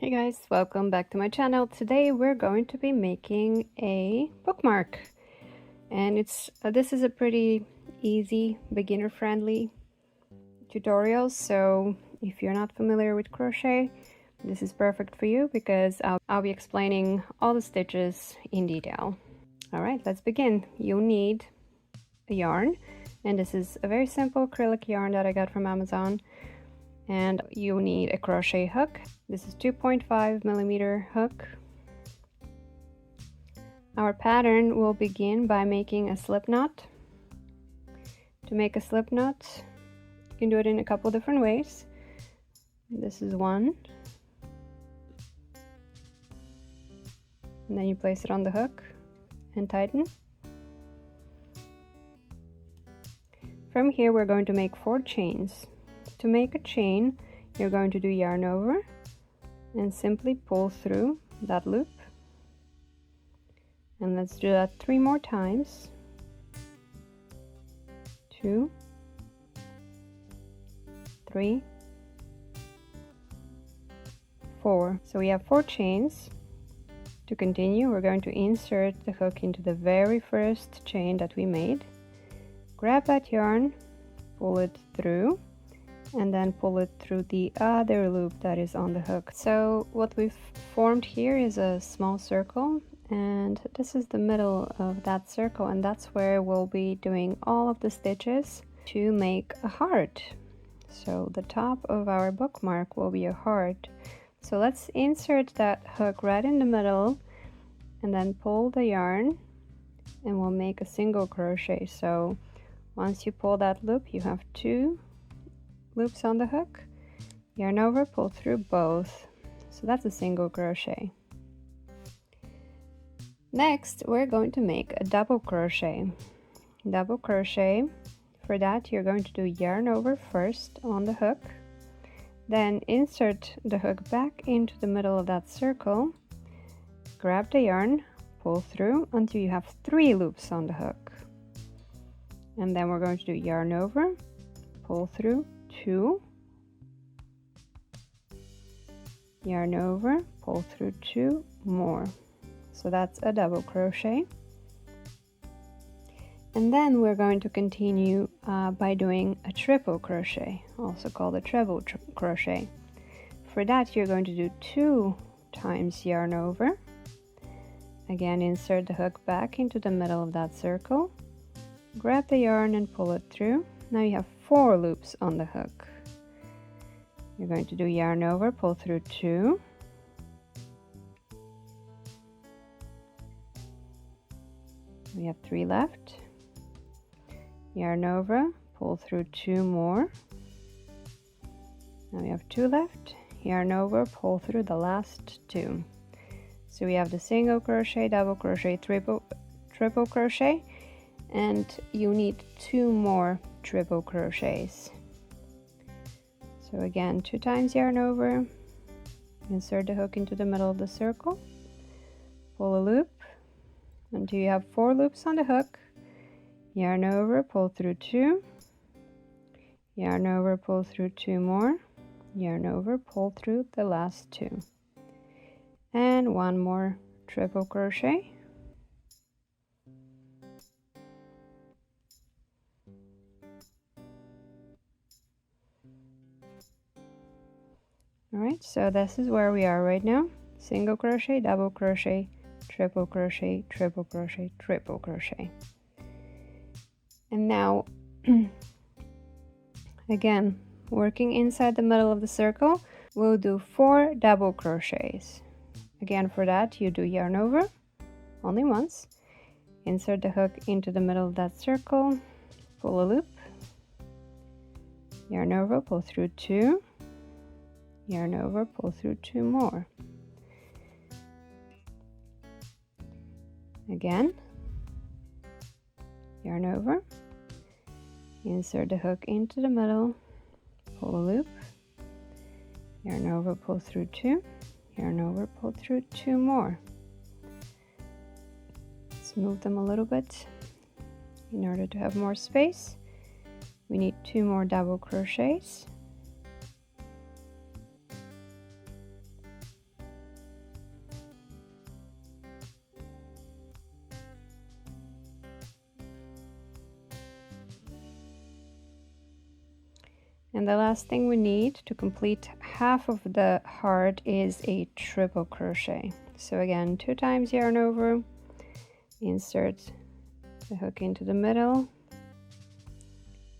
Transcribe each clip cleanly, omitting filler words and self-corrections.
Hey guys, welcome back to my channel. Today we're going to be making a bookmark, and this is a pretty easy, beginner-friendly tutorial. So if you're not familiar with crochet, this is perfect for you because I'll be explaining all the stitches in detail. All right, let's begin. You'll need a yarn, and this is a very simple acrylic yarn that I got from Amazon. And you need a crochet hook. This is 2.5 millimeter hook. Our pattern will begin by making a slip knot. To make a slip knot, you can do it in a couple different ways. This is one. And then you place it on the hook and tighten. From here we're going to make 4 chains. To make a chain, you're going to do yarn over and simply pull through that loop. And let's do that 3 more times. 2, 3, 4. So we have 4 chains. To continue, we're going to insert the hook into the very first chain that we made. Grab that yarn, pull it through, and then pull it through the other loop that is on the hook. So what we've formed here is a small circle, and this is the middle of that circle, and that's where we'll be doing all of the stitches to make a heart. So the top of our bookmark will be a heart. So let's insert that hook right in the middle and then pull the yarn, and we'll make a single crochet. So once you pull that loop, you have 2 loops on the hook, yarn over, pull through both. So that's a single crochet. Next, we're going to make a double crochet. Double crochet. For that, you're going to do yarn over first on the hook, then insert the hook back into the middle of that circle, grab the yarn, pull through until you have 3 loops on the hook. And then we're going to do yarn over, pull through 2, yarn over, pull through 2 more. So that's a double crochet. And then we're going to continue by doing a triple crochet, also called a treble crochet. For that, you're going to do 2 times yarn over. Again, insert the hook back into the middle of that circle, grab the yarn and pull it through. Now you have 4 loops on the hook. You're going to do yarn over, pull through 2, we have 3 left, yarn over, pull through 2 more, now we have 2 left, yarn over, pull through the last 2. So we have the single crochet, double crochet, triple crochet, and you need 2 more triple crochets. So again, 2 times yarn over, insert the hook into the middle of the circle, pull a loop until you have 4 loops on the hook, yarn over, pull through 2, yarn over, pull through 2 more, yarn over, pull through the last 2, and 1 more triple crochet. Alright, so this is where we are right now. Single crochet, double crochet, triple crochet, triple crochet, triple crochet. And now, again, working inside the middle of the circle, we'll do 4 double crochets. Again, for that, you do yarn over, only once. Insert the hook into the middle of that circle, pull a loop, yarn over, pull through 2, yarn over, pull through 2 more. Again, yarn over, insert the hook into the middle, pull a loop, yarn over, pull through 2, yarn over, pull through 2 more. Let's move them a little bit. In order to have more space, we need 2 more double crochets. And the last thing we need to complete half of the heart is a triple crochet. So again, 2 times yarn over, insert the hook into the middle,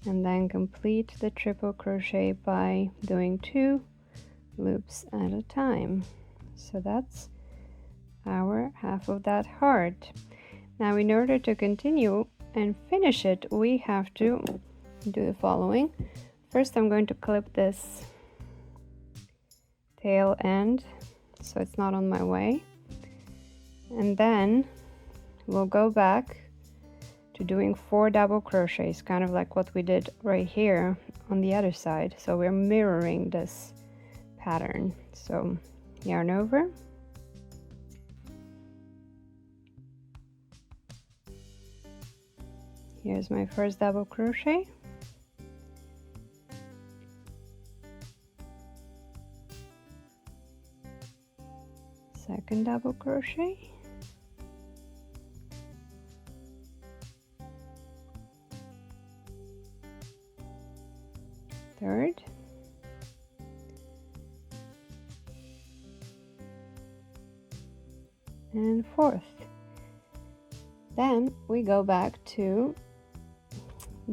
and then complete the triple crochet by doing 2 loops at a time. So that's our half of that heart. Now in order to continue and finish it, we have to do the following. First, I'm going to clip this tail end so it's not on my way, and then we'll go back to doing 4 double crochets, kind of like what we did right here on the other side. So we're mirroring this pattern. So yarn over, here's my first double crochet, second double crochet, third, and fourth. Then we go back to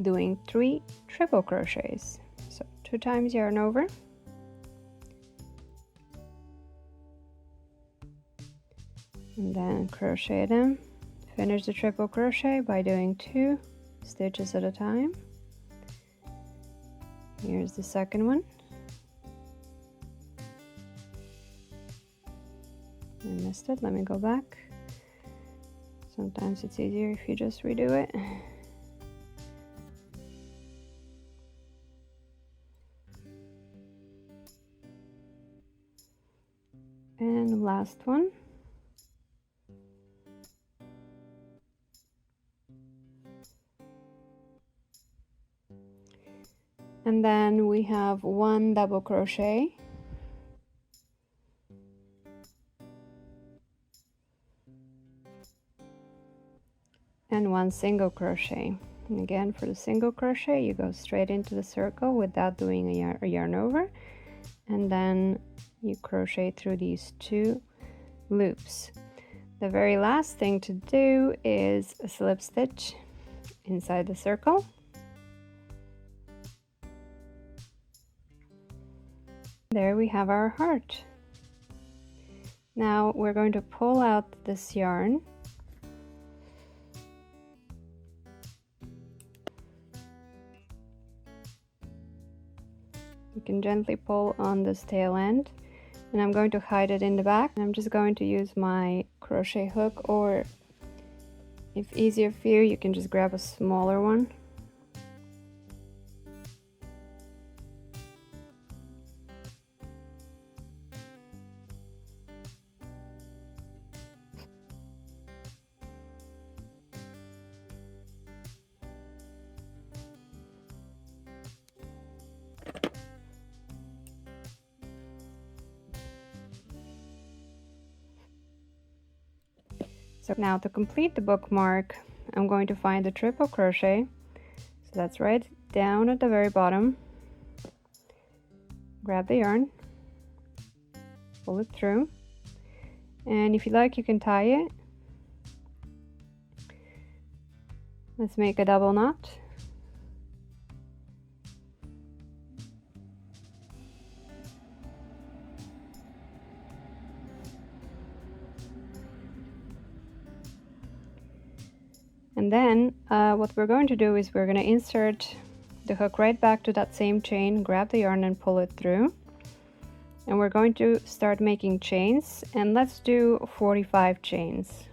doing 3 triple crochets. So 2 times yarn over, and then crochet them. Finish the triple crochet by doing 2 stitches at a time. Here's the second one. I missed it, let me go back. Sometimes it's easier if you just redo it. And last one. And then we have 1 double crochet, and 1 single crochet. And again, for the single crochet, you go straight into the circle without doing a yarn over, and then you crochet through these 2 loops. The very last thing to do is a slip stitch inside the circle. There we have our heart. Now we're going to pull out this yarn. You can gently pull on this tail end, and I'm going to hide it in the back. I'm just going to use my crochet hook, or if easier for you, you can just grab a smaller one. So now to complete the bookmark, I'm going to find the triple crochet. So that's right down at the very bottom. Grab the yarn, pull it through, and if you like, you can tie it. Let's make a double knot. And then what we're going to do is we're going to insert the hook right back to that same chain, grab the yarn and pull it through. And we're going to start making chains, and let's do 45 chains.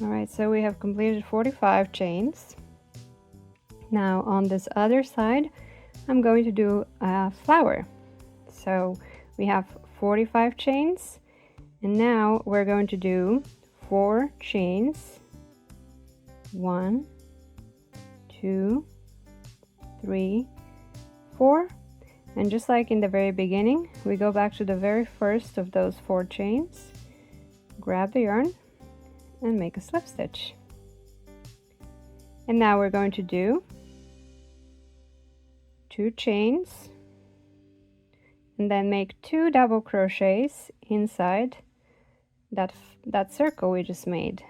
Alright, so we have completed 45 chains. Now on this other side, I'm going to do a flower. So we have 45 chains, and now we're going to do 4 chains. 1, 2, 3, 4. And just like in the very beginning, we go back to the very first of those 4 chains, grab the yarn, and make a slip stitch. And now we're going to do 2 chains and then make 2 double crochets inside that circle we just made.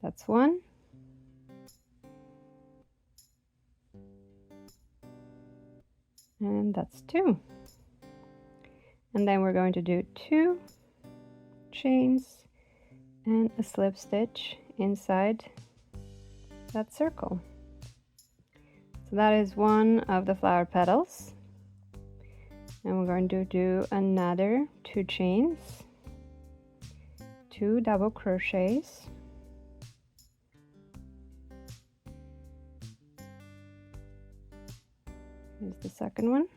That's 1. And that's 2. And then we're going to do 2 chains and a slip stitch inside that circle. So that is one of the flower petals. And we're going to do another 2 chains, 2 double crochets, here's the second one,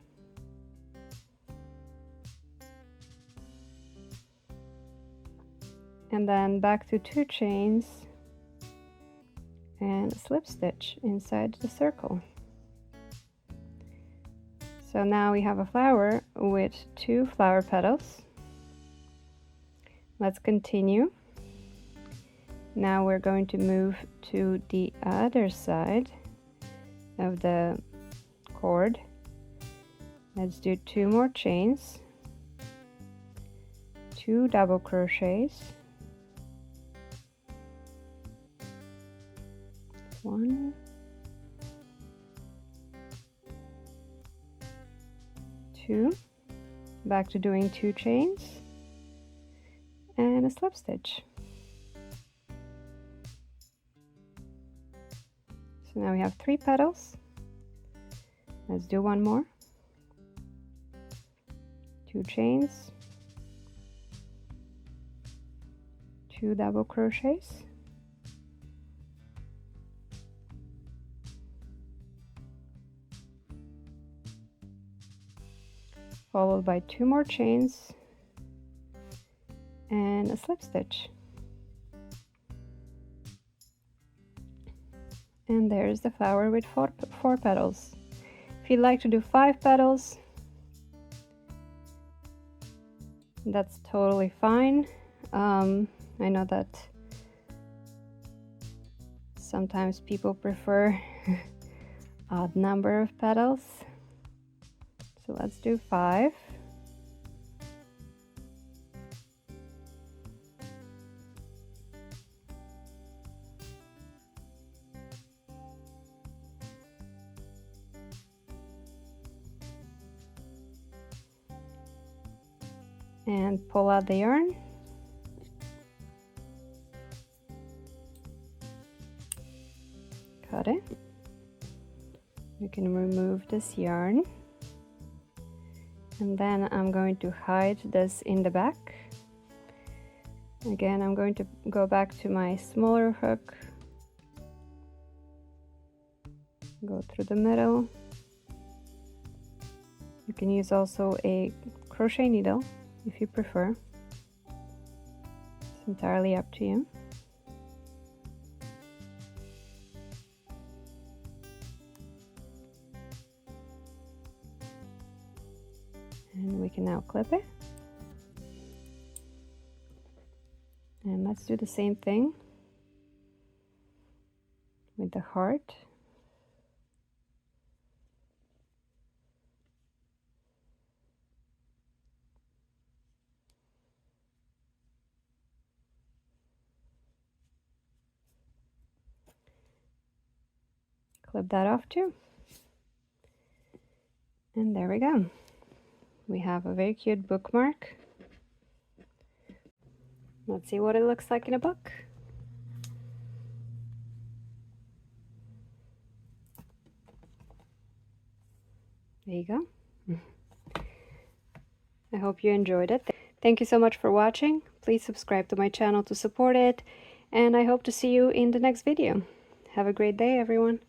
and then back to 2 chains and a slip stitch inside the circle. So now we have a flower with 2 flower petals. Let's continue. Now we're going to move to the other side of the cord. Let's do 2 more chains, 2 double crochets, 1, 2, back to doing 2 chains and a slip stitch. So now we have 3 petals. Let's do 1 more, 2 chains, 2 double crochets, followed by 2 more chains and a slip stitch. And there's the flower with 4 petals. If you'd like to do 5 petals, that's totally fine. I know that sometimes people prefer odd number of petals. So let's do 5. And pull out the yarn. Cut it. You can remove this yarn. And then I'm going to hide this in the back. Again, I'm going to go back to my smaller hook, go through the middle. You can use also a crochet needle if you prefer. It's entirely up to you. And we can now clip it. And let's do the same thing with the heart. Clip that off too. And there we go. We have a very cute bookmark. Let's see what it looks like in a book. There you go. I hope you enjoyed it. Thank you so much for watching. Please subscribe to my channel to support it, and I hope to see you in the next video. Have a great day, everyone.